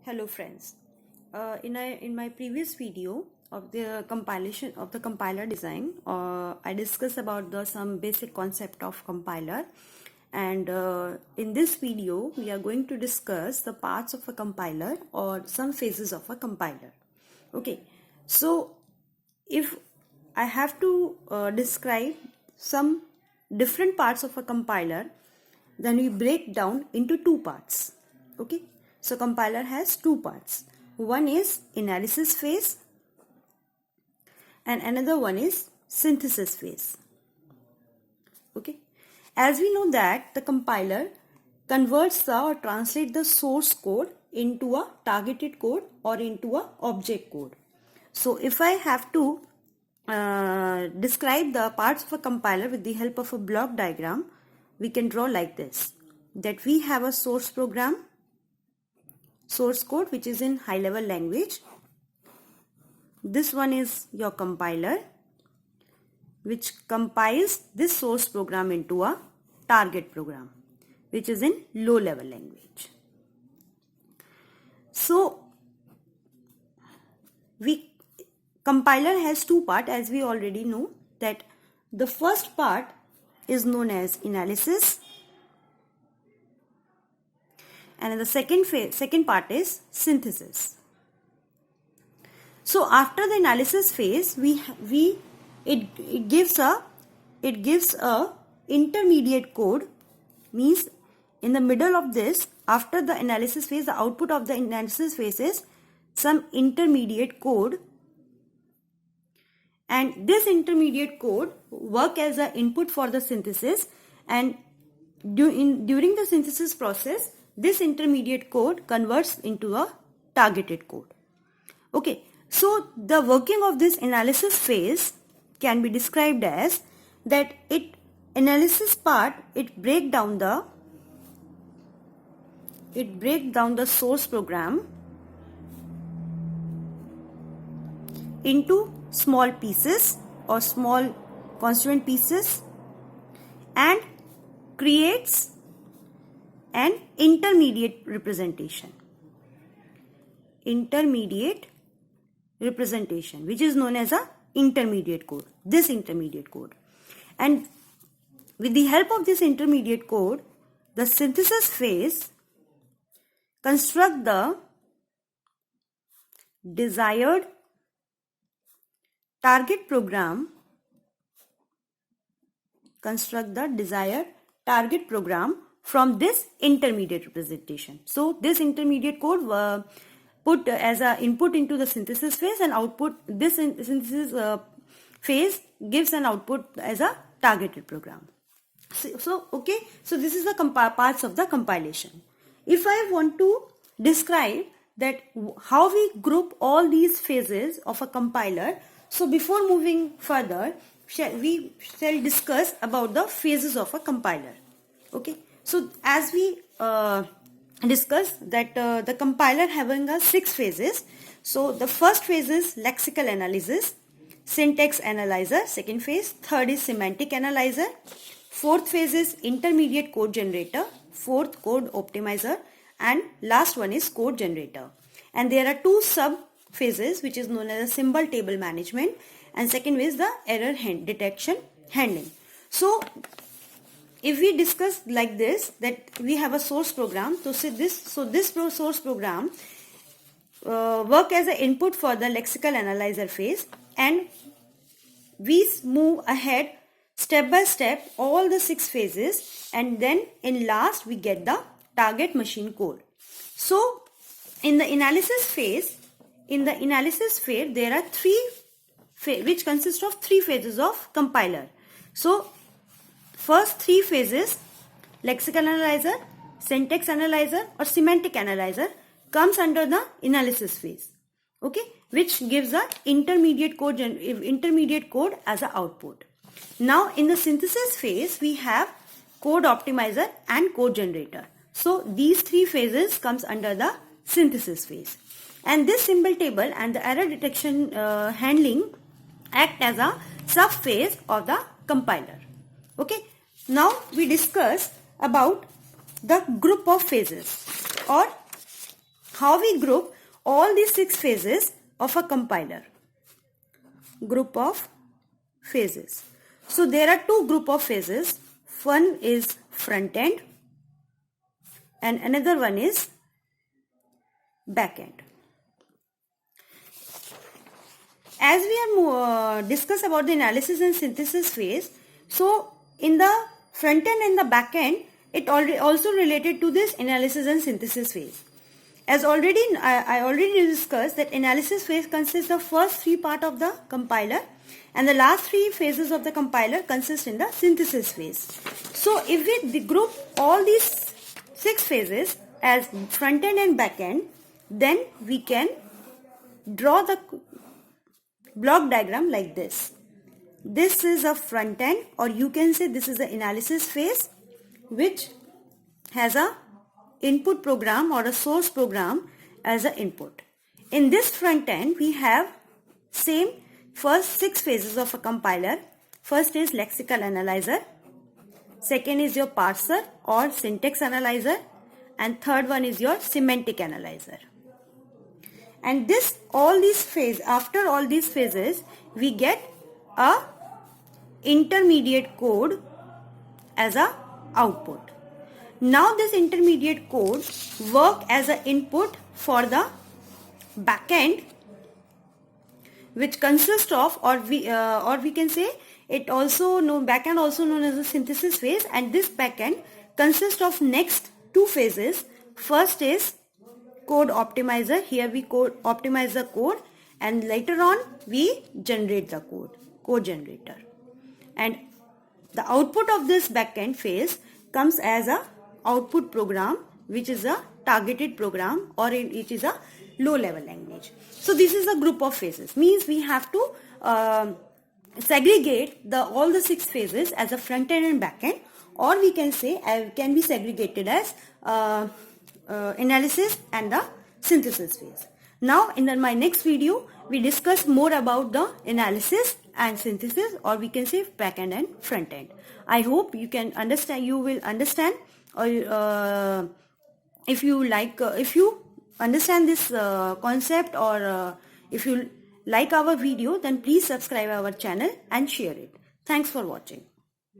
Hello friends. In my previous video of the compilation of the compiler design, I discussed about some basic concept of compiler, and in this video we are going to discuss the parts of a compiler or some phases of a compiler. Okay, so if I have to describe some different parts of a compiler, then we break down into two parts. Okay, so compiler has two parts. One is analysis phase and another one is synthesis phase. Okay, as we know that the compiler converts or translates the source code into a targeted code or into a object code. So if I have to describe the parts of a compiler with the help of a block diagram, we can draw like this, that we have a source program, source code, which is in high level language. This one is your compiler, which compiles this source program into a target program, which is in low level language. So compiler has two parts, as we already know, that the first part is known as analysis and the second part is synthesis. So after the analysis phase, it gives a intermediate code, means in the middle of this, after the analysis phase, the output of the analysis phase is some intermediate code, and this intermediate code work as an input for the synthesis, and during the synthesis process, this intermediate code converts into a targeted code. Okay, so the working of this analysis phase can be described as that analysis part, it break down the source program into small pieces or small constituent pieces and creates an intermediate representation, which is known as a intermediate code, this intermediate code. And with the help of this intermediate code, the synthesis phase construct the desired target program from this intermediate representation. So this intermediate code put as an input into the synthesis phase, and output, this synthesis phase gives an output as a targeted program. So this is the parts of the compilation. If I want to describe that how we group all these phases of a compiler, so before moving further, we shall discuss about the phases of a compiler. Okay, so as we discussed that the compiler having 6 phases. So the first phase is lexical analysis, syntax analyzer, second phase, third is semantic analyzer, fourth phase is intermediate code generator, fourth code optimizer, and last one is code generator. And there are 2 sub phases, which is known as a symbol table management, and second is the error detection handling. So if we discuss like this, that we have a source program, so this source program work as an input for the lexical analyzer phase, and we move ahead step by step all the 6 phases, and then in last we get the target machine code. So in the analysis phase, there are 3 which consist of 3 phases of compiler. So first 3 phases, lexical analyzer, syntax analyzer or semantic analyzer, comes under the analysis phase. Okay, which gives a intermediate code as an output. Now in the synthesis phase, we have code optimizer and code generator. So these 3 phases comes under the synthesis phase, and this symbol table and the error detection handling act as a sub phase of the compiler. Okay, now we discuss about the group of phases, or how we group all these 6 phases of a compiler. Group of phases. So there are 2 group of phases. One is front end and another one is back end. As we are discuss about the analysis and synthesis phase, so in the front end and the back end, it also related to this analysis and synthesis phase. As I already discussed that analysis phase consists of first 3 part of the compiler and the last 3 phases of the compiler consist in the synthesis phase. So if we group all these 6 phases as front end and back end, then we can draw the block diagram like this. This is a front end, or you can say this is the analysis phase, which has a input program or a source program as an input. In this front end, we have same first 6 phases of a compiler. First is lexical analyzer, second is your parser or syntax analyzer, and third one is your semantic analyzer. And after all these phases, we get a intermediate code as a output. Now this intermediate code work as an input for the backend, which consists of, or we can say it also backend also known as the synthesis phase, and this backend consists of next 2 phases. First is code optimizer. Here we optimize the code, and later on we generate the code generator. And the output of this backend phase comes as a output program, which is a targeted program, or it is a low level language. So this is a group of phases. Means we have to segregate all the 6 phases as a front end and back end, or we can say can be segregated as analysis and the synthesis phase. Now in my next video, we discuss more about the analysis and synthesis, or we can say back end and front end. I hope you can understand. You will understand, or if you understand this concept, or if you like our video, then please subscribe our channel and share it. Thanks for watching.